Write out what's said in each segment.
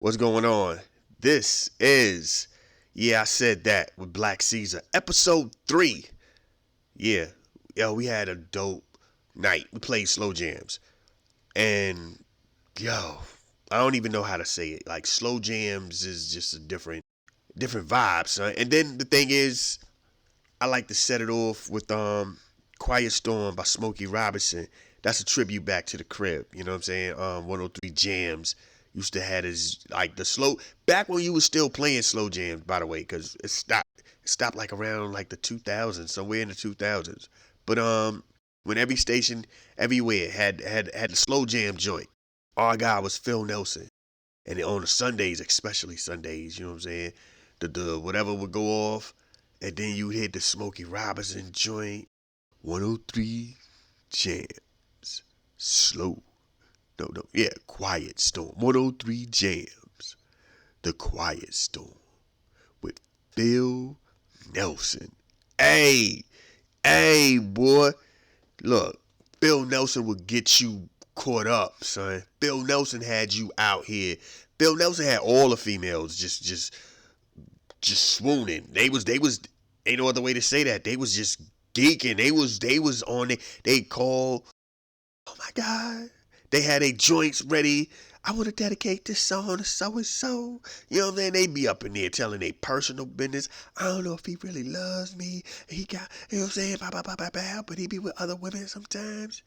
What's going on? This is, yeah, I said that with Blackceezar, episode 3. Yeah, yo, we had a dope night. We played slow jams. And, yo, I don't even know how to say it. Like, slow jams is just a different vibe, son. And then the thing is, I like to set it off with Quiet Storm by Smokey Robinson. That's a tribute back to the crib. You know what I'm saying? 103 Jams used to have his like the slow back when you was still playing slow jams, by the way, because it stopped like around like the 2000s, somewhere in the 2000s. But when every station everywhere had the slow jam joint. Our guy was Phil Nelson, and on the Sundays, especially Sundays, you know what I'm saying? The whatever would go off, and then you hit the Smokey Robinson joint, 103 Jams, slow. No, no, yeah, Quiet Storm, 103 Jams, the Quiet Storm with Phil Nelson. Hey, hey, boy, look, Phil Nelson would get you caught up, son. Phil Nelson had you out here. Phil Nelson had all the females just swooning. They was ain't no other way to say that. They was just geeking. They was on it. They call, oh my God. They had their joints ready. I want to dedicate this song to so and so. You know what I'm saying? They be up in there telling their personal business. I don't know if he really loves me. He got, you know what I'm saying? Blah, blah, blah, blah, blah, but he be with other women sometimes.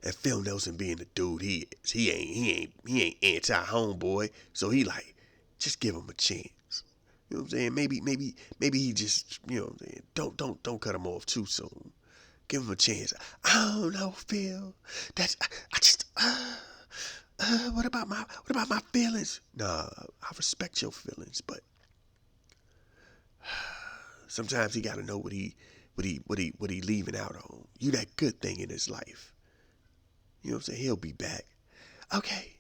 And Phil Nelson being the dude he is, he ain't anti homeboy. So he like, just give him a chance. You know what I'm saying? Maybe he just, you know what I'm saying? Don't cut him off too soon. Give him a chance. I don't know, Phil. That's I just what about my feelings? Nah, I respect your feelings, but sometimes he gotta know what he leaving out on. You that good thing in his life. You know what I'm saying? He'll be back. Okay.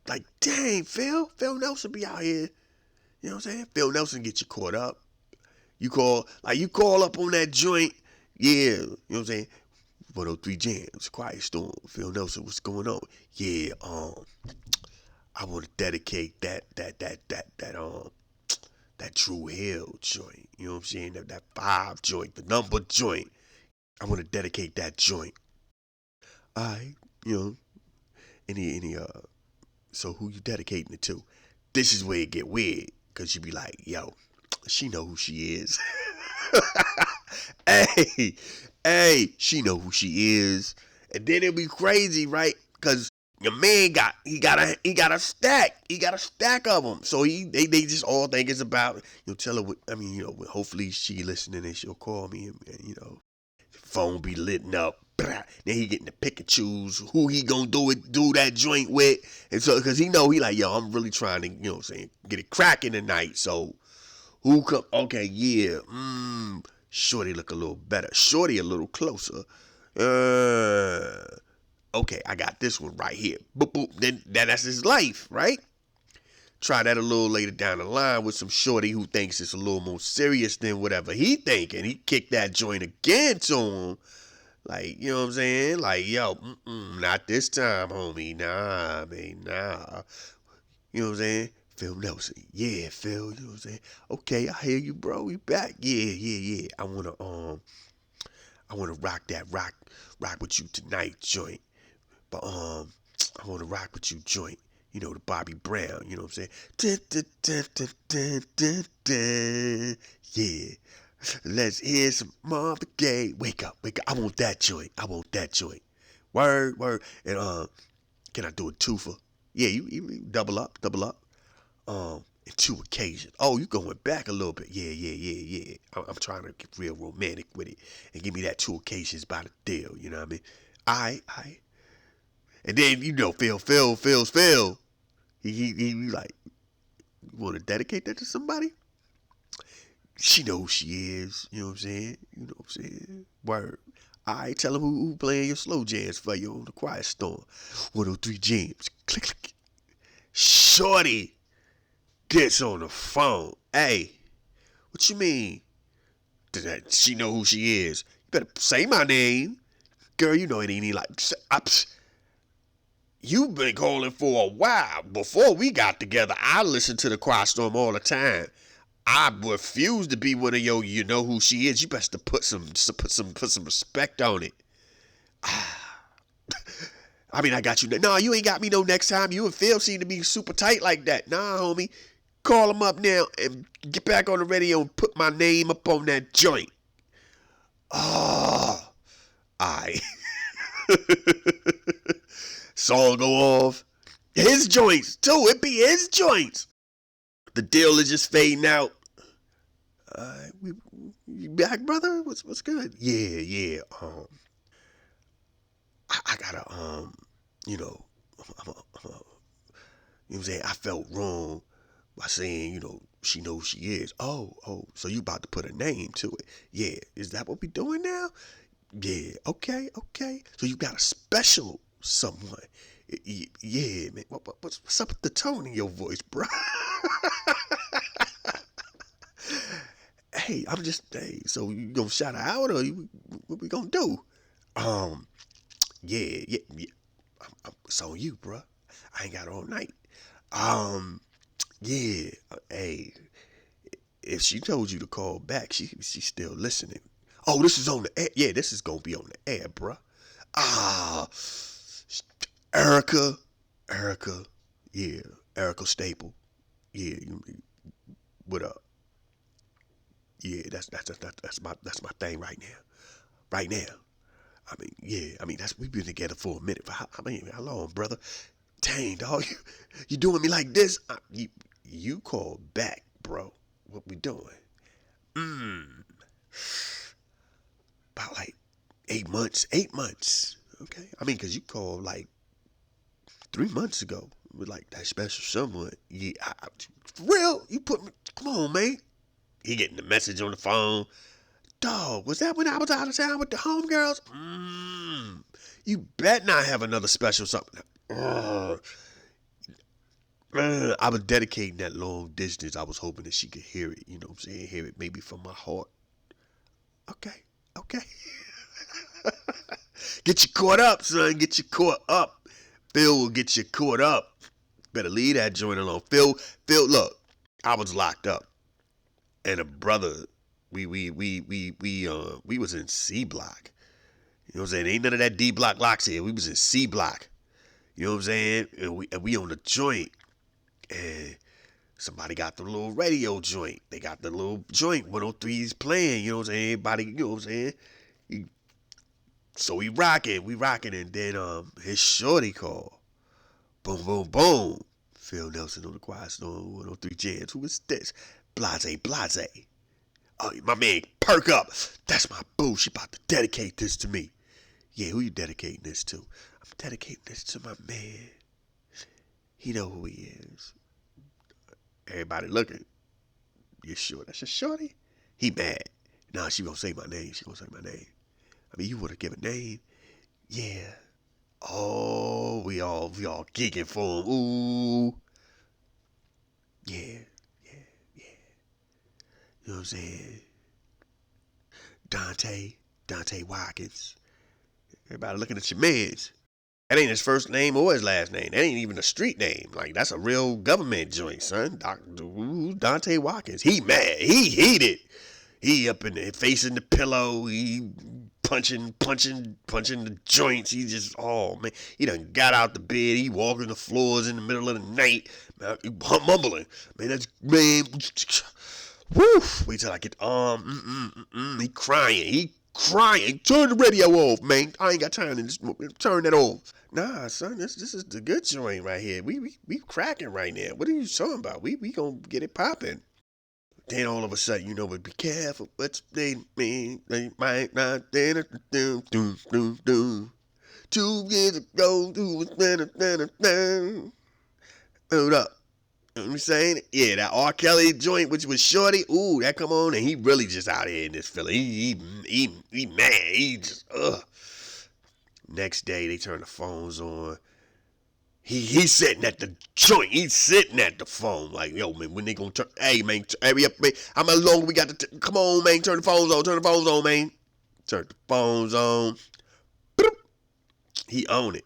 Like, dang, Phil Nelson be out here. You know what I'm saying? Phil Nelson get you caught up. You call up on that joint. Yeah, you know what I'm saying? 103 Jams, Quiet Storm, Phil Nelson, what's going on? Yeah, I want to dedicate that Drew Hill joint. You know what I'm saying? That 5 joint, the number joint. I want to dedicate that joint. I, you know, any so who you dedicating it to? This is where it get weird, cause you be like, yo, she know who she is. hey, hey, she know who she is. And then it'll be crazy, right? Cause your man he got a stack of them. So they just all think it's about, tell her what, I mean, hopefully she listening and she'll call me and phone be lit up. Then he getting to pick and choose who he gonna do that joint with. And so, cause he like, yo, I'm really trying to, what I'm saying, get it cracking tonight. So who come, okay, yeah, Shorty look a little better. Shorty a little closer. Okay, I got this one right here. Boop, boop. Then that's his life, right? Try that a little later down the line with some shorty who thinks it's a little more serious than whatever he thinking. He kicked that joint again to him. Like, you know what I'm saying? Like, yo, not this time, homie. Nah, man, nah. You know what I'm saying? Phil Nelson. Yeah, Phil, you know what I'm saying? Okay, I hear you, bro. We back. Yeah, yeah, yeah. I wanna rock with you tonight, joint. But I wanna rock with you, joint. The Bobby Brown, you know what I'm saying? Yeah. Let's hear some Marvin Gaye. Wake up, wake up. I want that joint. I want that joint. Word, word. And can I do a twofer? Yeah, you double up, double up. In 2 occasions. Oh, you going back a little bit. Yeah, yeah, yeah, yeah. I'm trying to get real romantic with it and give me that 2 occasions by the deal. You know what I mean? I. And then Phil. He like, you want to dedicate that to somebody? She know who she is. You know what I'm saying? You know what I'm saying? Word. I tell him who playing your slow jams for you on the Quiet Storm. 103 Jams. Click, click. Shorty gets on the phone. Hey, what you mean? That she know who she is? You better say my name. Girl, you know it ain't like, You've been calling for a while. Before we got together, I listened to the Quiet Storm all the time. I refuse to be one of your, you know who she is. You best to put some respect on it. I mean, I got you. No, you ain't got me no next time. You and Phil seem to be super tight like that. Nah, homie. Call him up now and get back on the radio and put my name up on that joint. Oh, I. Song go off. His joints, too. It be his joints. The deal is just fading out. You back, brother? What's good? Yeah. I gotta, you know, I'm a, you know what I'm saying? I felt wrong by saying, she knows she is. Oh, so you about to put a name to it. Yeah, is that what we doing now? Yeah, okay. So you got a special someone. Yeah, man. What's up with the tone in your voice, bro? Hey, so you gonna shout her out or what we gonna do? Yeah. It's on you, bro. I ain't got all night. Yeah. Hey, if she told you to call back, she's still listening. Oh, this is on the air. Yeah, this is gonna be on the air, bro. Ah, Erica. Yeah, Erica Staple. Yeah, what up? Yeah, that's my thing right now. Right now. I mean, yeah. I mean, we've been together for a minute. How long, brother? Dang, dog, you doing me like this? You call back, bro. What we doing? About like 8 months. 8 months. Okay. I mean, cause you called like 3 months ago with like that special someone. Yeah, for real? You put me? Come on, man. He getting the message on the phone. Dog, was that when I was out of town with the homegirls? You bet not have another special something. I was dedicating that long distance. I was hoping that she could hear it. You know what I'm saying? Hear it maybe from my heart. Okay. Get you caught up, son. Get you caught up. Phil will get you caught up. Better leave that joint alone. Phil, look, I was locked up. And a brother, we was in C block. You know what I'm saying? Ain't none of that D block locks here. We was in C block. You know what I'm saying? And we on the joint. And somebody got the little radio joint. They got the little joint 103's playing. You know what I'm saying? Everybody, you know what I'm saying? So we rocking, and then his shorty call. Boom. Phil Nelson on the Quiet Storm 103 Jams. Who is this? Blase. Oh, my man, perk up. That's my boo. She about to dedicate this to me. Yeah, who you dedicating this to? I'm dedicating this to my man. He know who he is. Everybody looking. You sure that's your shorty? He mad. Nah, she gonna say my name. I mean, you wanna give a name? Yeah. Oh, we all geeking for him. Ooh. Yeah. You know what I'm saying? Dante Watkins. Everybody looking at your mans. That ain't his first name or his last name. That ain't even a street name. Like, that's a real government joint, son. Dante Watkins. He mad. He heated. He up in there facing the pillow. He punching the joints. He just, oh, man. He done got out the bed. He walking the floors in the middle of the night. Mumbling. Man, that's, man. Woo! Wait till I get, he crying. Turn the radio off, man. I ain't got time to just turn that off. Nah, son, this is the good joint right here. We cracking right now. What are you talking about? We gonna get it popping. Then all of a sudden, but be careful what they mean. They might not do. 2 years ago, hold up. You know what I'm saying? Yeah, that R. Kelly joint, which was Shorty, ooh, that come on, and he really just out here in this fella. He mad. He just, ugh. Next day, they turn the phones on. He's sitting at the joint. He's sitting at the phone. Like, yo, man, when they gonna turn, hey, man, hurry up, man. How much longer we got to, come on, man, turn the phones on, man. Turn the phones on. He own it.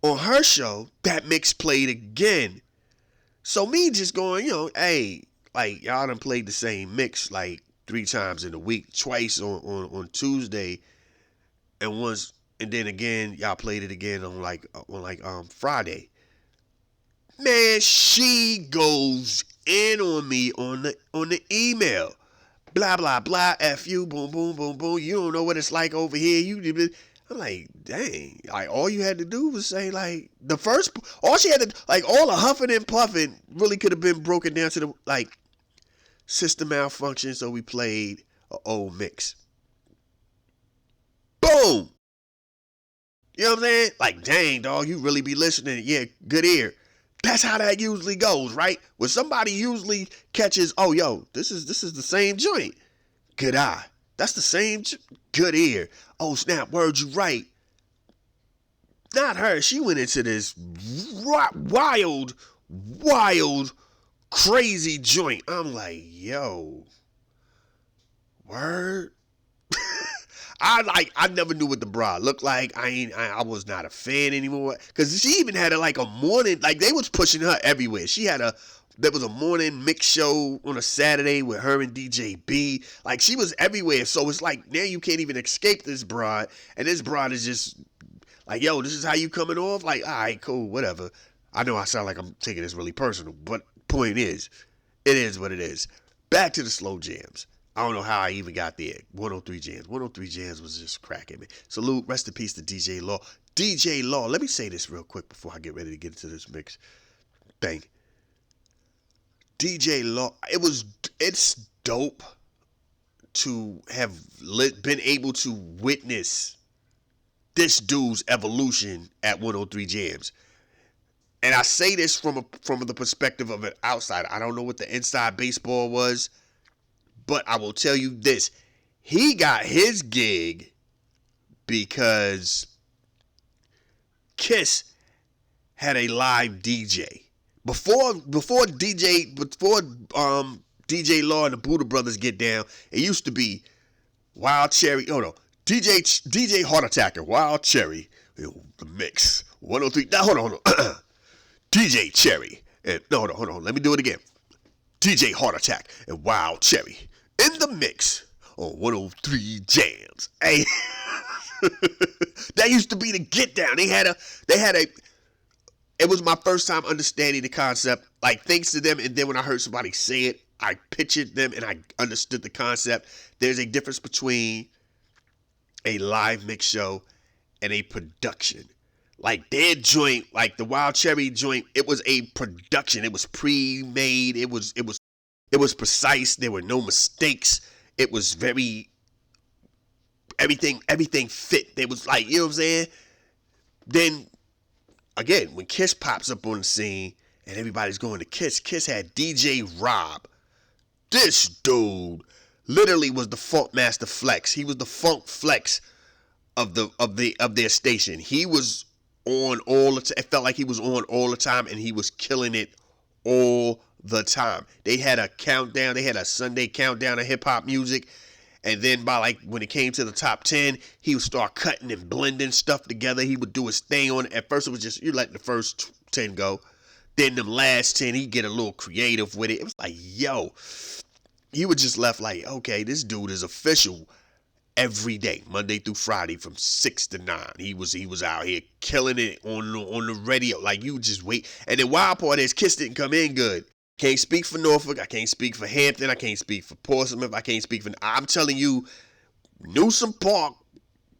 On her show, that mix played again. So me just going, hey, like y'all done played the same mix like 3 times in a week, twice on Tuesday, and then again y'all played it again on Friday. Man, she goes in on me on the email. Blah blah blah. F you. Boom boom boom boom. You don't know what it's like over here. I'm like, dang. Like all you had to do was say like the first. All she had to like all the huffing and puffing really could have been broken down to the like system malfunction. So we played an old mix. Boom. You know what I'm saying? Like, dang, dog, you really be listening. Yeah, good ear. That's how that usually goes, right? When somebody usually catches, oh, yo, this is the same joint. Good eye. That's the same good ear. Oh, snap, word, you right. Not her. She went into this wild, crazy joint. I'm like, yo, word. I never knew what the bra looked like. I was not a fan anymore. Cause she even had a morning, like they was pushing her everywhere. There was a morning mix show on a Saturday with her and DJ B. Like she was everywhere. So it's like now you can't even escape this broad. And this broad is just like, yo, this is how you coming off? Like, all right, cool, whatever. I know I sound like I'm taking this really personal, but point is, it is what it is. Back to the slow jams. I don't know how I even got there. 103 Jams. 103 Jams was just cracking me. Salute, rest in peace to DJ Law. DJ Law, let me say this real quick before I get ready to get into this mix thing. DJ Law, it's dope to have been able to witness this dude's evolution at 103 Jams. And I say this from the perspective of an outsider. I don't know what the inside baseball was. But I will tell you this. He got his gig because Kiss had a live DJ. Before DJ Law and the Buddha Brothers get down, it used to be Wild Cherry. Oh no. DJ Heart Attacker, Wild Cherry. The mix. 103. Now hold on. DJ Cherry. Hold on. Let me do it again. DJ Heart Attack and Wild Cherry in the mix on 103 Jams. Hey, that used to be the get down. It was my first time understanding the concept. Like thanks to them, and then when I heard somebody say it, I pictured them and I understood the concept. There's a difference between a live mix show and a production. Like their joint, like the Wild Cherry joint, it was a production. It was pre-made. It was precise. There were no mistakes. It was everything fit. There was like, you know what I'm saying? Then again, when Kiss pops up on the scene and everybody's going to Kiss had DJ Rob. This dude literally was the Funk Master Flex. He was the Funk Flex of their station. He was on all the time. It felt like he was on all the time, and he was killing it all the time. They had a countdown. They had a Sunday countdown of hip hop music, and then by like when it came to the top 10, he would start cutting and blending stuff together. He would do his thing on it. At first, it was just you let the first 10 go. Then them last 10, he'd get a little creative with it. It was like, yo, you were just left like, okay, this dude is official. Every day, Monday through Friday, from 6 to 9, he was out here killing it on the radio. Like you just wait, and the wild part is Kiss didn't come in good. Can't speak for Norfolk. I can't speak for Hampton. I can't speak for Portsmouth. I can't speak for. I'm telling you, Newsom Park,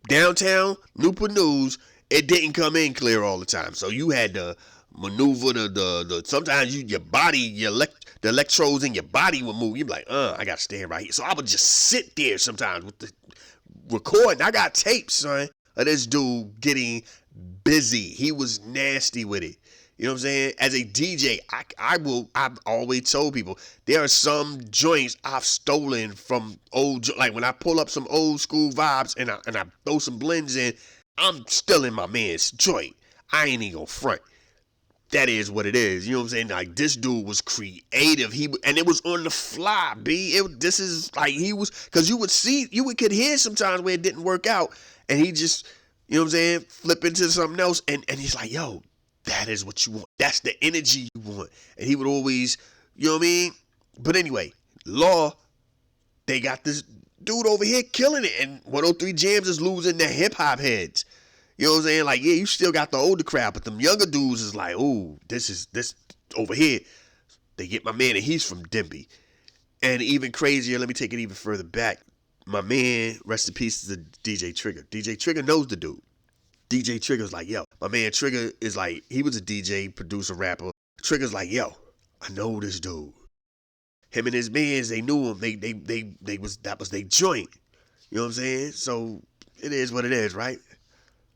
downtown Newport News, it didn't come in clear all the time. So you had to maneuver the. Sometimes your body, the electrodes in your body would move. You're like, I gotta stand right here. So I would just sit there sometimes with the recording. I got tapes, son, of this dude getting busy. He was nasty with it. You know what I'm saying? As a DJ, I've always told people there are some joints I've stolen from like when I pull up some old school vibes and I throw some blends in, I'm still in my man's joint. I ain't even gonna front. That is what it is. You know what I'm saying? Like this dude was creative. And it was on the fly, B. This is like he was, cause you could hear sometimes where it didn't work out, and he just, You know what I'm saying? Flip into something else. And he's like, yo, that is what you want. That's the energy you want. And he would always, you know what I mean? But anyway, Law, they got this dude over here killing it. And 103 Jams is losing their hip hop heads. You know what I'm saying? Like, yeah, you still got the older crowd, but them younger dudes is like, ooh, this over here. They get my man, and he's from Denby. And even crazier, let me take it even further back. My man, rest in peace, is DJ Trigger. DJ Trigger knows the dude. DJ Trigger's like, yo, my man Trigger is like, he was a DJ, producer, rapper. Trigger's like, yo, I know this dude. Him and his mans, they knew him. That was their joint. You know what I'm saying? So it is what it is, right?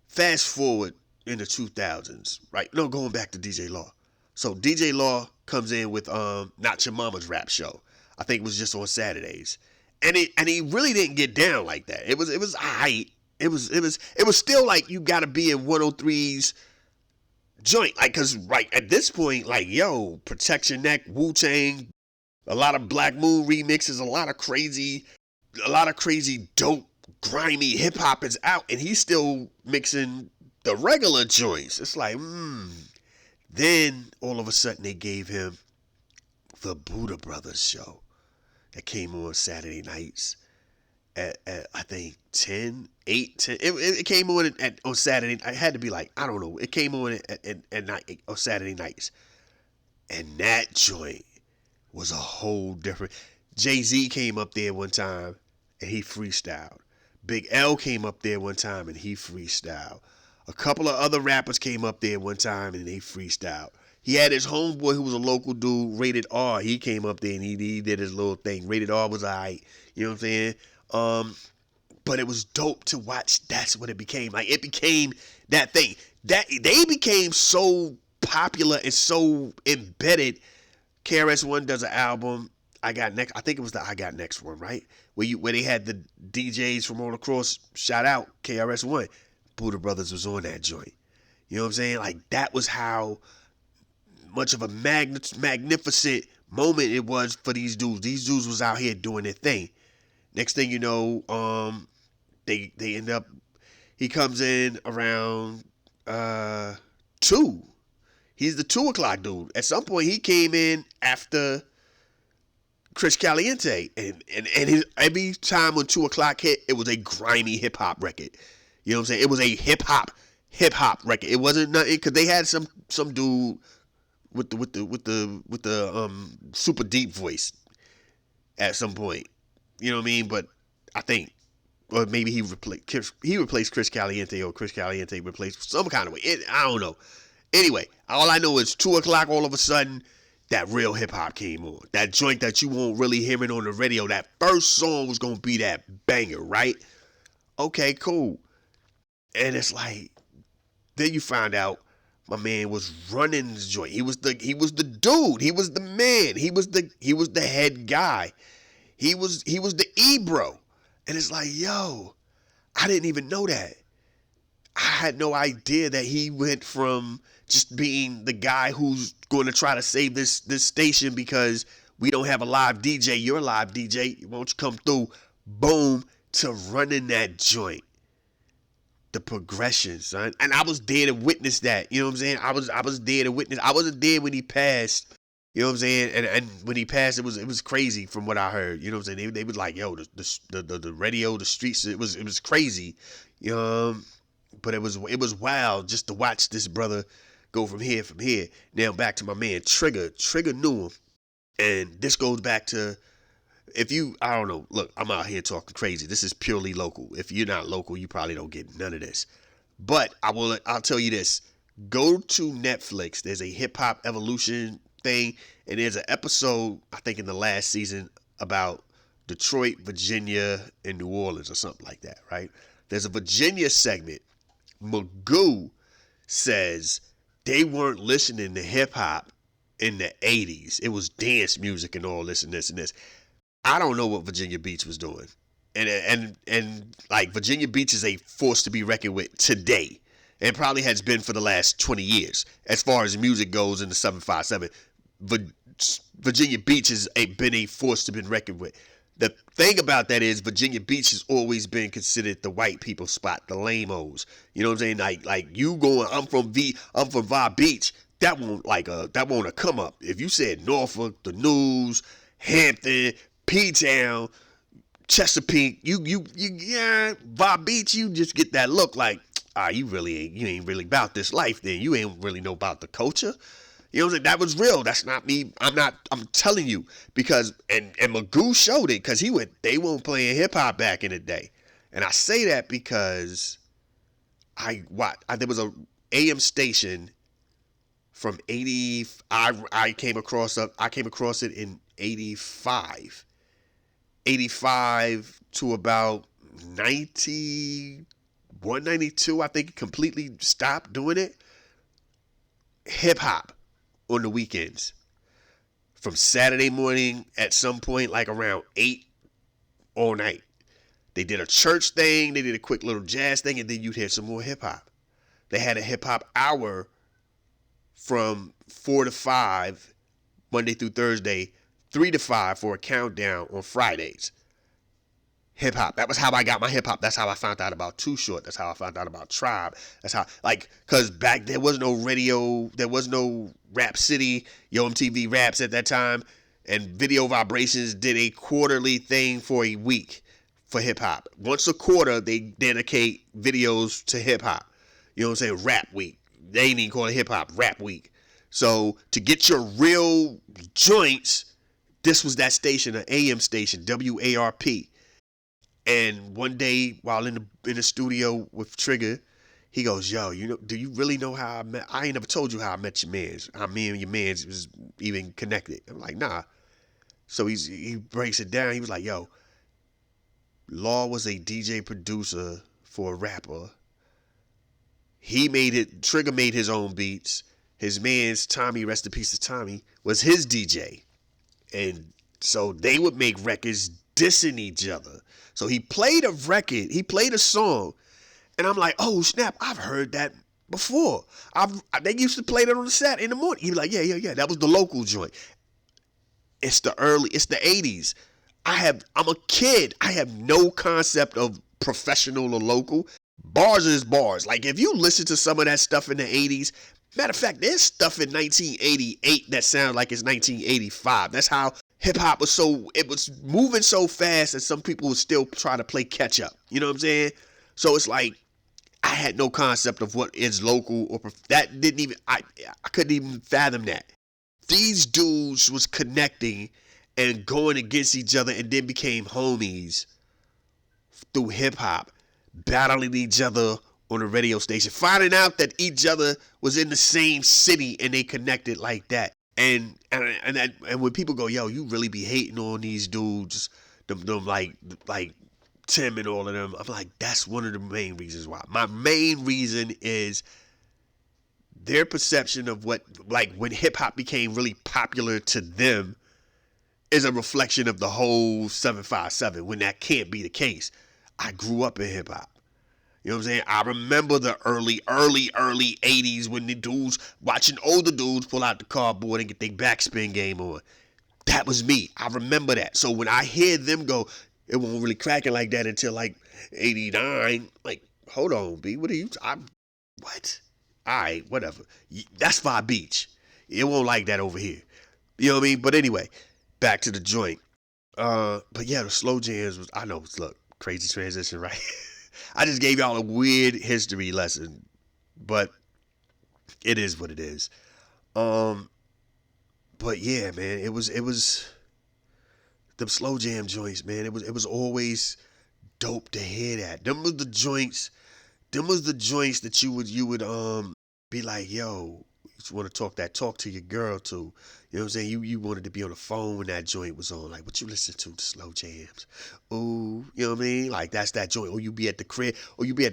Fast forward in the 2000s, right? No, going back to DJ Law. So DJ Law comes in with Not Your Mama's rap show. I think it was just on Saturdays. And he really didn't get down like that. It was aight. It was still like you gotta be in 103's joint. Like, cause right at this point, like, yo, Protect Your Neck, Wu-Tang, a lot of Black Moon remixes, a lot of crazy dope, grimy hip hop is out, and he's still mixing the regular joints. It's like, Then all of a sudden they gave him the Buddha Brothers show that came on Saturday nights at I think 10. It came on on Saturday. I had to be like, I don't know. It came on at night on Saturday nights, and that joint was a whole different. Jay-Z came up there one time and he freestyled. Big L came up there one time and he freestyled. A couple of other rappers came up there one time and they freestyled. He had his homeboy who was a local dude, Rated R. He came up there and he did his little thing. Rated R was alright. You know what I'm saying? But it was dope to watch. That's what it became. Like, it became that thing. That they became so popular and so embedded. KRS-One does an album. I Got Next. I think it was the I Got Next one, right? Where they had the DJs from all across. Shout out KRS-One. Buddha Brothers was on that joint. You know what I'm saying? Like, that was how much of a magnificent moment it was for these dudes. These dudes was out here doing their thing. Next thing you know, they end up. He comes in around 2. He's the 2 o'clock dude. At some point, he came in after Chris Caliente, and every time when 2 o'clock hit, it was a grimy hip hop record. You know what I'm saying? It was a hip hop record. It wasn't nothing because they had some dude with the super deep voice at some point. You know what I mean? But I think, or maybe he replaced Chris Caliente, or Chris Caliente replaced some kind of way. I don't know. Anyway, all I know is 2 o'clock, all of a sudden, that real hip hop came on. That joint that you won't really hear it on the radio. That first song was going to be that banger, right? Okay, cool. And it's like, then you find out my man was running this joint. He was the dude. He was the man. He was the head guy. He was the E-bro. And it's like, yo, I didn't even know that. I had no idea that he went from just being the guy who's going to try to save this station because we don't have a live DJ. You're a live DJ. Won't you come through? Boom, to running that joint. The progression, son. And I was there to witness that. You know what I'm saying? I was there to witness. I wasn't there when he passed. You know what I'm saying? And when he passed, it was crazy from what I heard. You know what I'm saying? They was like, yo, the radio, the streets, it was crazy. You know, but it was wild just to watch this brother go from here. Now back to my man Trigger. Trigger knew him. And this goes back to, I don't know, look, I'm out here talking crazy. This is purely local. If you're not local, you probably don't get none of this. But I'll tell you this. Go to Netflix. There's a hip hop evolution thing, and there's an episode, I think in the last season, about Detroit, Virginia, and New Orleans or something like that, right? There's a Virginia segment. Magoo says they weren't listening to hip hop in the 80s. It was dance music and all this and this and this. I don't know what Virginia Beach was doing. And like, Virginia Beach is a force to be reckoned with today. And probably has been for the last 20 years. As far as music goes in the 757, Virginia Beach has been a force to be reckoned with. The thing about that is Virginia Beach has always been considered the white people spot, the lame-os. You know what I'm saying? Like you going, I'm from Vi Beach. That won't have come up. If you said Norfolk, the News, Hampton, P Town, Chesapeake, yeah, Vi Beach, you just get that look like, you ain't really about this life. Then you ain't really know about the culture. You know what I'm saying? That was real. That's not me. I'm telling you because and Magoo showed it because they weren't playing hip hop back in the day, and I say that because there was a AM station from 80. I came across it in 85, 85 to about 91, 92. I think it completely stopped doing it. Hip hop on the weekends from Saturday morning at some point like around 8 all night. They did a church thing, they did a quick little jazz thing, and then you'd hear some more hip hop. They had a hip hop hour from 4 to 5 Monday through Thursday, 3 to 5 for a countdown on Fridays. Hip hop. That was how I got my hip hop. That's how I found out about Too Short. That's how I found out about Tribe. That's how, because back there was no radio, there was no Rap City, Yo MTV Raps at that time, and Video Vibrations did a quarterly thing for a week for hip hop. Once a quarter, they dedicate videos to hip hop. You know what I'm saying? Rap Week. They ain't even call it hip hop, Rap Week. So to get your real joints, this was that station, an AM station, WARP. And one day, while in the studio with Trigger, he goes, "Yo, do you really know how I met? I ain't never told you how I met your man's. How me and your man's was even connected." I'm like, "Nah." So he breaks it down. He was like, "Yo, Law was a DJ producer for a rapper. He made it. Trigger made his own beats. His man's Tommy, rest in peace to Tommy, was his DJ, and so they would make records dissing each other." So he played a record, he played a song, and I'm like, "Oh snap, I've heard that before. They used to play that on the set in the morning." He was like, "Yeah, that was the local joint." It's the 80s. I'm a kid. I have no concept of professional or local. Bars is bars. Like if you listen to some of that stuff in the 80s, matter of fact, there's stuff in 1988 that sounds like it's 1985. That's how hip hop was it was moving so fast that some people would still try to play catch up. You know what I'm saying? So it's like I had no concept of what is local or that didn't even I couldn't even fathom that. These dudes was connecting and going against each other and then became homies through hip hop, battling each other on the radio station, finding out that each other was in the same city and they connected like that. And when people go, "Yo, you really be hating on these dudes, them like Tim and all of them," I'm like, that's one of the main reasons why. My main reason is their perception of what, like, when hip hop became really popular to them is a reflection of the whole 757, when that can't be the case. I grew up in hip hop. You know what I'm saying? I remember the early 80s when the dudes, watching older dudes pull out the cardboard and get their backspin game on. That was me. I remember that. So when I hear them go, it won't really cracking like that until like 89. Like, hold on, B. What are you, what? All right, whatever. That's Vi Beach. It won't like that over here. You know what I mean? But anyway, back to the joint. But yeah, the slow jams was, I know, look, crazy transition, right? I just gave y'all a weird history lesson, but it is what it is. Um, but yeah, man, it was them slow jam joints, man. It was always dope to hear that. Them was the joints that you would be like, "Yo, you want to talk that talk to your girl too." You know what I'm saying? You wanted to be on the phone when that joint was on. Like, what you listen to? The slow jams. Ooh, you know what I mean? Like, that's that joint. Or you be at the crib. You be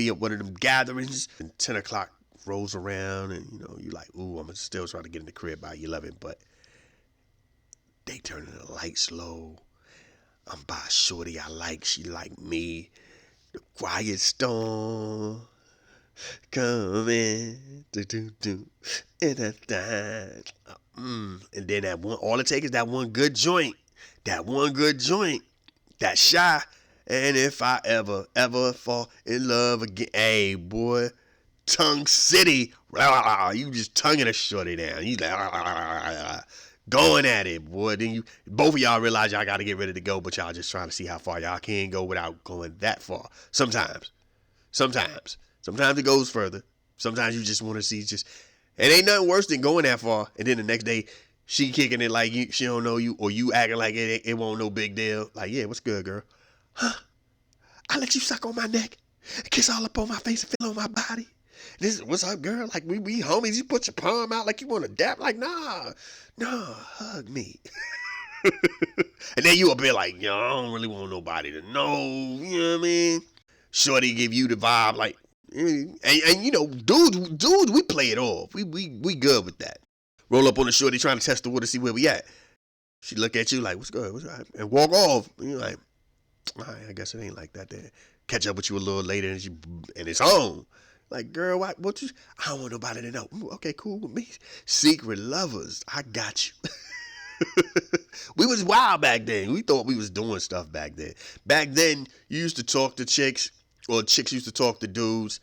at one of them gatherings. And 10 o'clock rolls around and, you like, ooh, I'm still trying to get in the crib by 11. But they turning the lights low. I'm by a shorty I like. She like me. The quiet storm coming. In a time. And then that one, all it takes is that one good joint. That one good joint. That Shy. And if I ever fall in love again. Hey, boy. Tongue City. You just tonguing a shorty down. You like, going at it, boy. Then you both of y'all realize y'all got to get ready to go, but y'all just trying to see how far y'all can go without going that far. Sometimes it goes further. Sometimes you just want to see just. It ain't nothing worse than going that far, and then the next day she kicking it like she don't know you, or you acting like it won't no big deal. Like, yeah, what's good, girl? Huh? I let you suck on my neck, kiss all up on my face, and feel on my body. This what's up, girl? Like we homies. You put your palm out like you want to dap. Like nah, hug me. And then you will be like, yo, I don't really want nobody to know. You know what I mean? Shorty give you the vibe like, and you know, dudes, we play it off. We good with that. Roll up on the shorty trying to test the water, see where we at. She look at you like, what's good? What's right? And walk off. And you're like, all right, I guess it ain't like that then. Catch up with you a little later and it's on. Like, girl, what you? I don't want nobody to know. Okay, cool with me. Secret lovers, I got you. We was wild back then. We thought we was doing stuff back then. Back then, you used to talk to chicks, or chicks used to talk to dudes,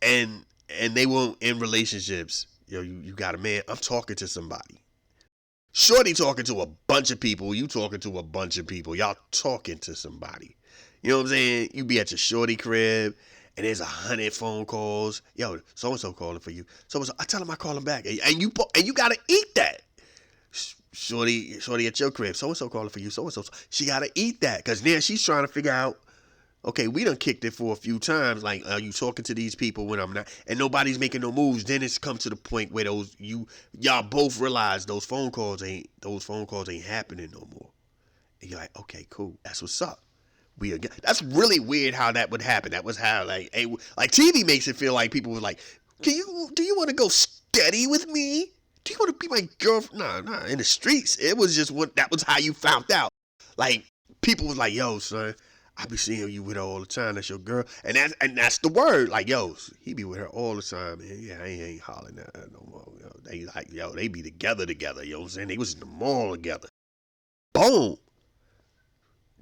and they weren't in relationships. Yo, you got a man. I'm talking to somebody. Shorty talking to a bunch of people. You talking to a bunch of people. Y'all talking to somebody. You know what I'm saying? You be at your shorty crib, and there's 100 phone calls. Yo, so and so calling for you. So I tell him I call him back, and you gotta eat that. Shorty at your crib. So and so calling for you. So and so. She gotta eat that, cause then she's trying to figure out. Okay, we done kicked it for a few times. Like, are you talking to these people when I'm not? And nobody's making no moves. Then it's come to the point where y'all both realize those phone calls ain't happening no more. And you're like, okay, cool. That's what's up. That's really weird how that would happen. That was how like TV makes it feel like people were like, do you want to go steady with me? Do you want to be my girlfriend? Nah. In the streets, it was just that was how you found out. Like, people was like, yo, son, I be seeing you with her all the time. That's your girl. And that's the word. Like, yo, he be with her all the time, man. Yeah, I ain't hollering at her no more. They be together. You know what I'm saying? They was in the mall together. Boom.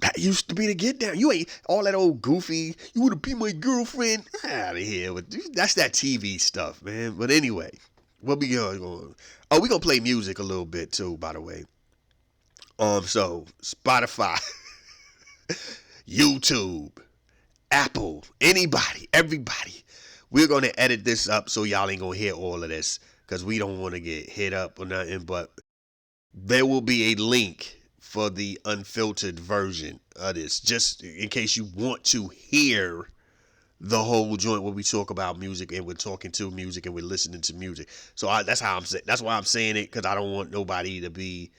That used to be the get down. You ain't all that old goofy, you want to be my girlfriend? Out of here. That's that TV stuff, man. But anyway, what we going on? Oh, we going to play music a little bit too, by the way. So Spotify, YouTube, Apple, anybody, everybody. We're going to edit this up so y'all ain't going to hear all of this, because we don't want to get hit up or nothing. But there will be a link for the unfiltered version of this, just in case you want to hear the whole joint where we talk about music and we're talking to music and we're listening to music. So that's why I'm saying it, because I don't want nobody to be,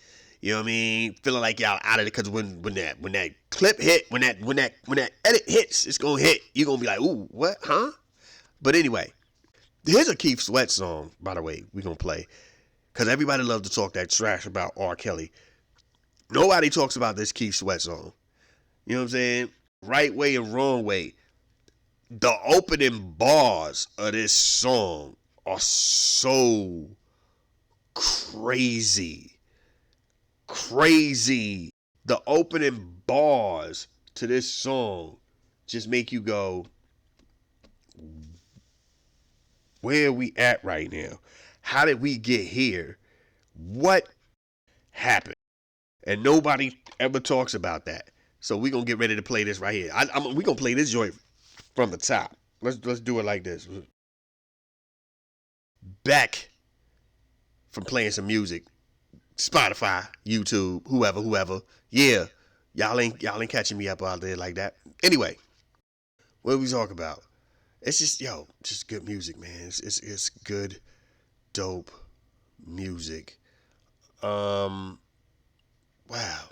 you know what I mean, feeling like y'all out of it. Because when that clip hit, when that edit hits, it's gonna hit. You're gonna be like, ooh, what, huh? But anyway, here's a Keith Sweat song, by the way, we're gonna play, because everybody loves to talk that trash about R. Kelly. Nobody talks about this Keith Sweat song. You know what I'm saying? Right way and wrong way. The opening bars of this song are so crazy. Crazy. The opening bars to this song just make you go, where are we at right now? How did we get here? What happened? And nobody ever talks about that. So we're going to get ready to play this right here. We're going to play this joint from the top. Let's do it like this. Back from playing some music. Spotify, YouTube, whoever. Yeah. Y'all ain't catching me up out there like that. Anyway, what do we talk about? It's just good music, man. It's good, dope music. Wow.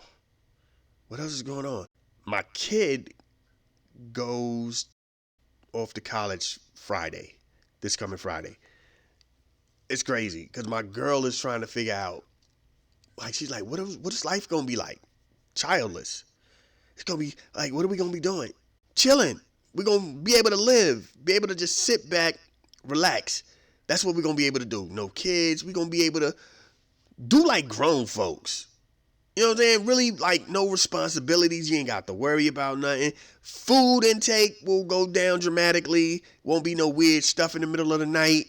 What else is going on? My kid goes off to college Friday, this coming Friday. It's crazy because my girl is trying to figure out, like, she's like, what is life going to be like? Childless. It's going to be like, what are we going to be doing? Chilling. We're going to be able to live, be able to just sit back, relax. That's what we're going to be able to do. No kids. We're going to be able to do like grown folks. You know what I'm saying? Really, like, no responsibilities. You ain't got to worry about nothing. Food intake will go down dramatically. Won't be no weird stuff in the middle of the night.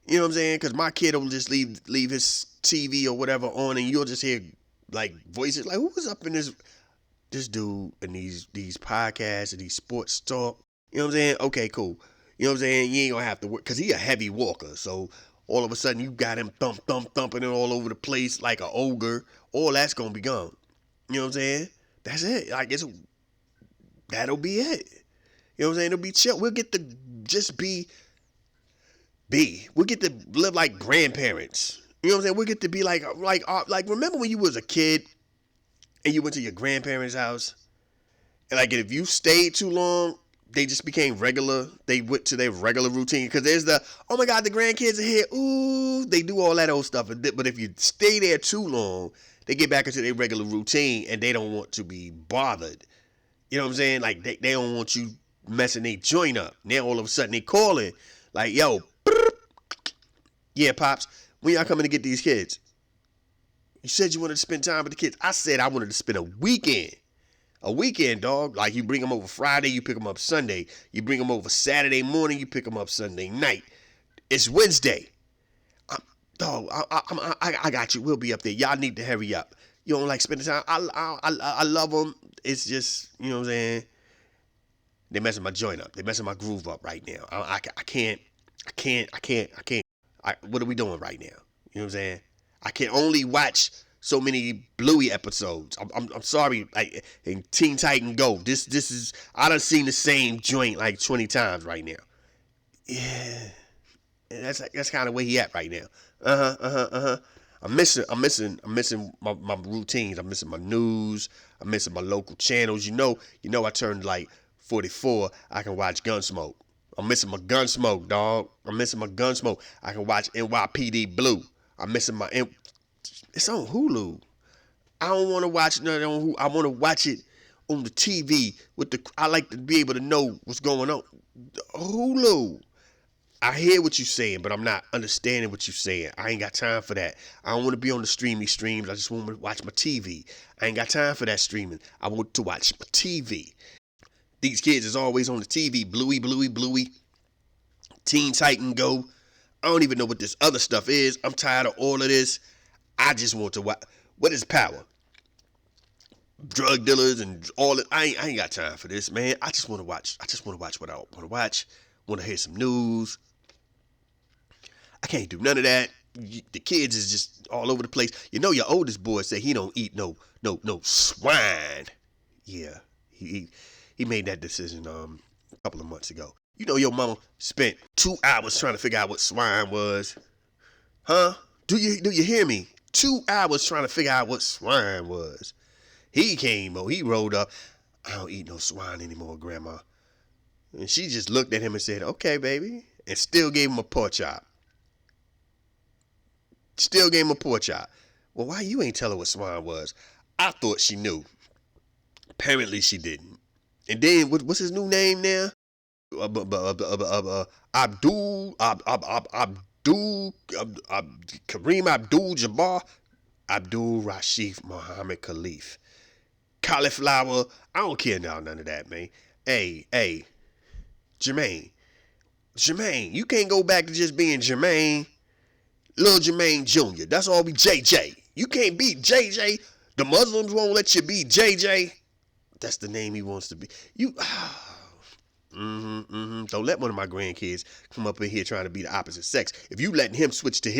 You know what I'm saying? Because my kid will just leave his TV or whatever on, and you'll just hear like voices like, "Who's up in this dude and these podcasts and these sports talk?" You know what I'm saying? Okay, cool. You know what I'm saying? You ain't gonna have to work because he a heavy walker. So all of a sudden you got him thumping it all over the place like an ogre. All that's gonna be gone. You know what I'm saying? That's it. Like that'll be it. You know what I'm saying? It'll be chill. We'll get to just be. We'll get to live like grandparents. You know what I'm saying? We'll get to be like remember when you was a kid and you went to your grandparents' house? And like if you stayed too long, they just became regular. They went to their regular routine because there's the oh my god, the grandkids are here. Ooh, they do all that old stuff. But if you stay there too long, they get back into their regular routine and they don't want to be bothered. You know what I'm saying? Like they don't want you messing their joint up. Now all of a sudden they calling like, yo, yeah, pops, when y'all coming to get these kids? You said you wanted to spend time with the kids. I said I wanted to spend a weekend. A weekend, dog. Like you bring them over Friday, you pick them up Sunday. You bring them over Saturday morning, you pick them up Sunday night. It's Wednesday. Dog, I got you. We'll be up there. Y'all need to hurry up. You don't like spending time. I love them. It's just, you know what I'm saying? They're messing my joint up. They're messing my groove up right now. I can't. What are we doing right now? You know what I'm saying? I can only watch so many Bluey episodes. I'm sorry, like in Teen Titan Go. This is I done seen the same joint like 20 times right now. Yeah, that's kind of where he at right now. I'm missing my routines. I'm missing my news. I'm missing my local channels. I turned like 44. I can watch Gunsmoke. I'm missing my Gunsmoke, dog. I'm missing my Gunsmoke. I can watch NYPD Blue. I'm missing my. It's on Hulu. I don't want to watch nothing on Hulu. I want to watch it on the TV with the. I like to be able to know what's going on. Hulu. I hear what you're saying, but I'm not understanding what you're saying. I ain't got time for that. I don't want to be on the streams. I just want to watch my TV. I ain't got time for that streaming. I want to watch my TV. These kids is always on the TV. Bluey. Teen Titan Go. I don't even know what this other stuff is. I'm tired of all of this. I just want to watch. What is power? Drug dealers and all that. I ain't got time for this, man. I just want to watch. I just want to watch what I want to watch. Want to hear some news. I can't do none of that. The kids is just all over the place. You know your oldest boy said he don't eat no swine. Yeah, he made that decision a couple of months ago. You know your mama spent 2 hours trying to figure out what swine was. Huh? Do you hear me? 2 hours trying to figure out what swine was. He rolled up. I don't eat no swine anymore, Grandma. And she just looked at him and said, okay, baby. And still gave him a pork chop. Well, why you ain't tell her what swine was? I thought she knew. Apparently she didn't. And then, what's his new name now? Kareem Abdul-Jabbar. Abdul Rashid Muhammad Khalif. Cauliflower. I don't care now, none of that, man. Hey, Jermaine, you can't go back to just being Jermaine. Lil Jermaine Jr. That's all we JJ. You can't be JJ. The Muslims won't let you be JJ. That's the name he wants to be. Don't let one of my grandkids come up in here trying to be the opposite sex. If you letting him switch to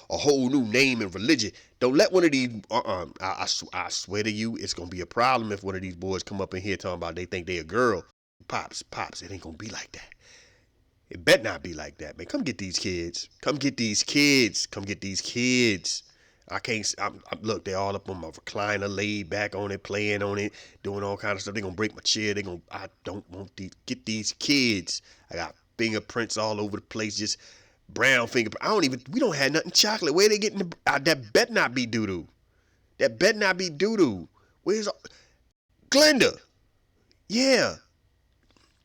a whole new name and religion, don't let one of these. I swear to you, it's gonna be a problem if one of these boys come up in here talking about they think they a girl. Pops, it ain't gonna be like that. It better not be like that, man. Come get these kids. I can't. Look, they're all up on my recliner, laid back on it, playing on it, doing all kind of stuff. They're gonna break my chair. I don't want these. Get these kids. I got fingerprints all over the place, just brown fingerprints. We don't have nothing chocolate. Where they getting that better not be doo-doo. Where's Glenda? Yeah.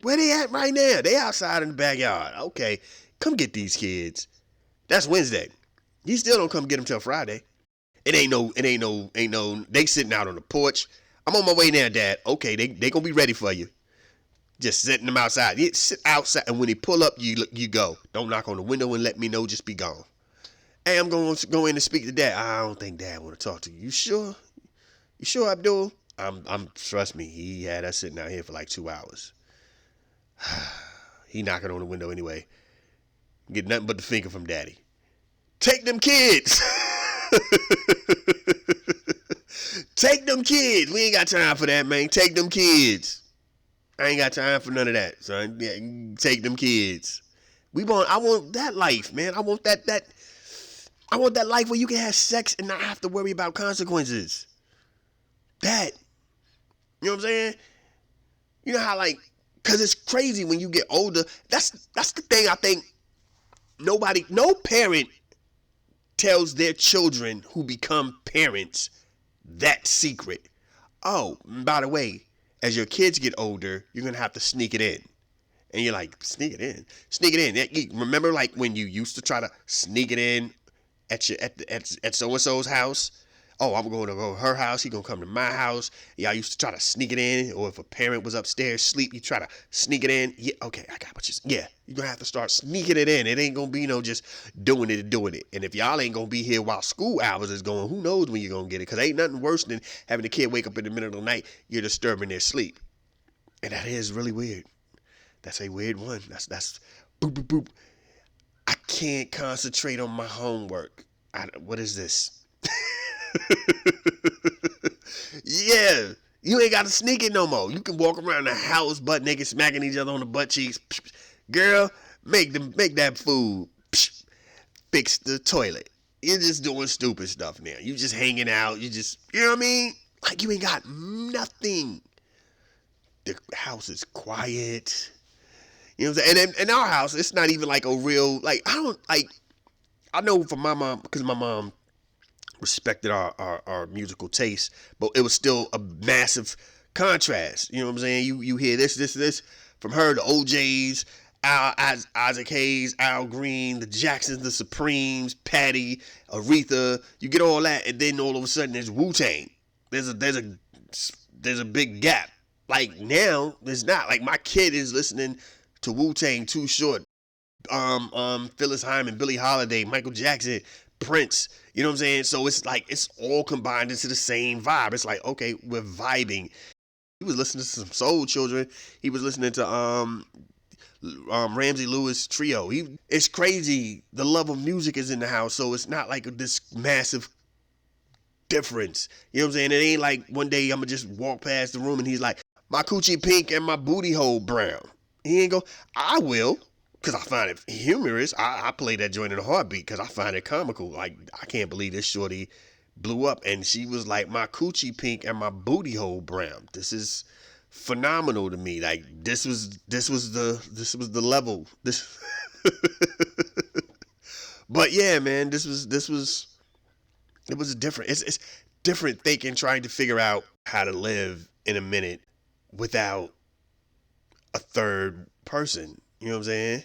Where they at right now? They outside in the backyard. Okay, come get these kids. That's Wednesday. You still don't come get them till Friday. It ain't no. They sitting out on the porch. I'm on my way now, Dad. Okay, they gonna be ready for you. Just setting them outside. You sit outside, and when they pull up, you go. Don't knock on the window and let me know. Just be gone. Hey, I'm going to go in and speak to Dad. I don't think Dad want to talk to you. You sure? You sure, Abdul? I'm. Trust me. He had us sitting out here for like 2 hours. He knocking on the window anyway. Get nothing but the finger from Daddy. Take them kids. Take them kids. We ain't got time for that, man. Take them kids. I ain't got time for none of that, son. Yeah, take them kids. I want that life, man. I want that life where you can have sex and not have to worry about consequences. That. You know what I'm saying? You know how cause it's crazy when you get older. That's the thing I think no parent tells their children who become parents that secret. Oh, by the way, as your kids get older, you're gonna have to sneak it in. And you're like, sneak it in? Sneak it in. Remember when you used to try to sneak it in at so-and-so's house? Oh, I'm going to go to her house. He going to come to my house. Yeah, I used to try to sneak it in. Or if a parent was upstairs sleep, you try to sneak it in. Yeah, okay, I got what you. Yeah, you're going to have to start sneaking it in. It ain't going to be no just doing it and doing it. And if y'all ain't going to be here while school hours is going, who knows when you're going to get it? Because ain't nothing worse than having a kid wake up in the middle of the night. You're disturbing their sleep. And that is really weird. That's a weird one. That's boop, boop, boop. I can't concentrate on my homework. What is this? Yeah, you ain't got to sneak it no more. You can walk around the house butt naked, smacking each other on the butt cheeks. Girl, make that food. Fix the toilet. You're just doing stupid stuff now. You just hanging out. You know what I mean? Like you ain't got nothing. The house is quiet. You know what I'm saying? And in our house, it's not even like a real I know from my mom, because my mom respected our musical taste, but it was still a massive contrast. You know what I'm saying? You hear this from her, the OJs, Isaac Hayes, Al Green, the Jacksons, the Supremes, Patty, Aretha. You get all that, and then all of a sudden there's Wu-Tang. There's a big gap. Like now, there's not. Like my kid is listening to Wu-Tang, Too Short, Phyllis Hyman, Billie Holiday, Michael Jackson, Prince. You know what I'm saying? So it's like it's all combined into the same vibe. It's like, okay, we're vibing. He was listening to some Soul Children. He was listening to Ramsey Lewis Trio. It's crazy. The love of music is in the house, so it's not like this massive difference. You know what I'm saying? It ain't like one day I'm gonna just walk past the room and he's like, my coochie pink and my booty hole brown. He ain't go, I will, because I find it humorous. I play that joint in a heartbeat because I find it comical. Like, I can't believe this shorty blew up and she was like, my coochie pink and my booty hole brown. This is phenomenal to me. Like, this was the level. This But yeah, man, it was different. It's different thinking, trying to figure out how to live in a minute without a third person. You know what I'm saying?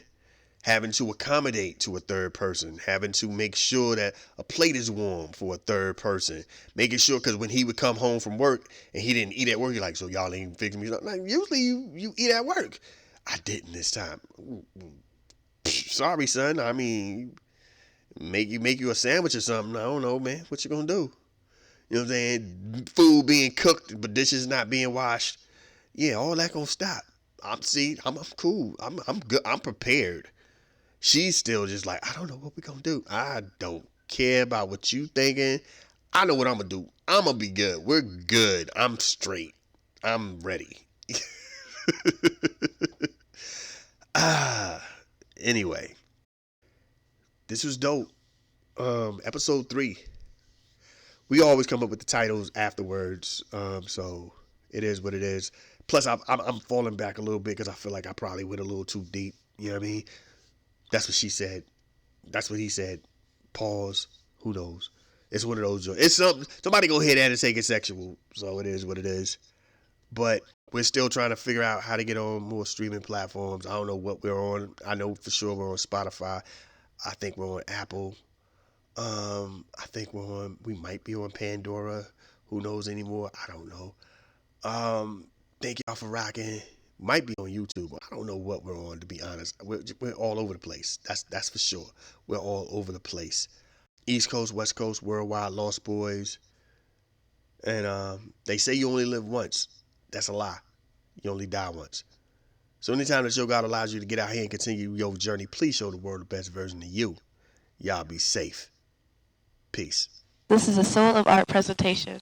Having to accommodate to a third person, having to make sure that a plate is warm for a third person, making sure, because when he would come home from work and he didn't eat at work, you're like, so y'all ain't fixing me something. Like, usually you eat at work. I didn't this time. Sorry, son. I mean, make you a sandwich or something. I don't know, man. What you gonna do? You know what I'm saying? Food being cooked, but dishes not being washed. Yeah, all that gonna stop. I'm cool. I'm good. I'm prepared. She's still just like, I don't know what we gonna do. I don't care about what you thinking. I know what I'm gonna do. I'm gonna be good. We're good. I'm straight. I'm ready. Anyway, this was dope. Episode 3. We always come up with the titles afterwards, so it is what it is. Plus, I'm falling back a little bit because I feel like I probably went a little too deep. You know what I mean? That's what she said. That's what he said. Pause. Who knows? It's one of those. It's somebody go hear that and take it sexual. So it is what it is. But we're still trying to figure out how to get on more streaming platforms. I don't know what we're on. I know for sure we're on Spotify. I think we're on Apple. I think we might be on Pandora. Who knows anymore? I don't know. Thank y'all for rocking. Might be on YouTube. I don't know what we're on, to be honest. We're all over the place. That's for sure. We're all over the place. East Coast, West Coast, Worldwide, Lost Boys, and they say you only live once. That's a lie. You only die once. So anytime that your God allows you to get out here and continue your journey, please show the world the best version of you. Y'all be safe. Peace. This is a Soul of Art presentation.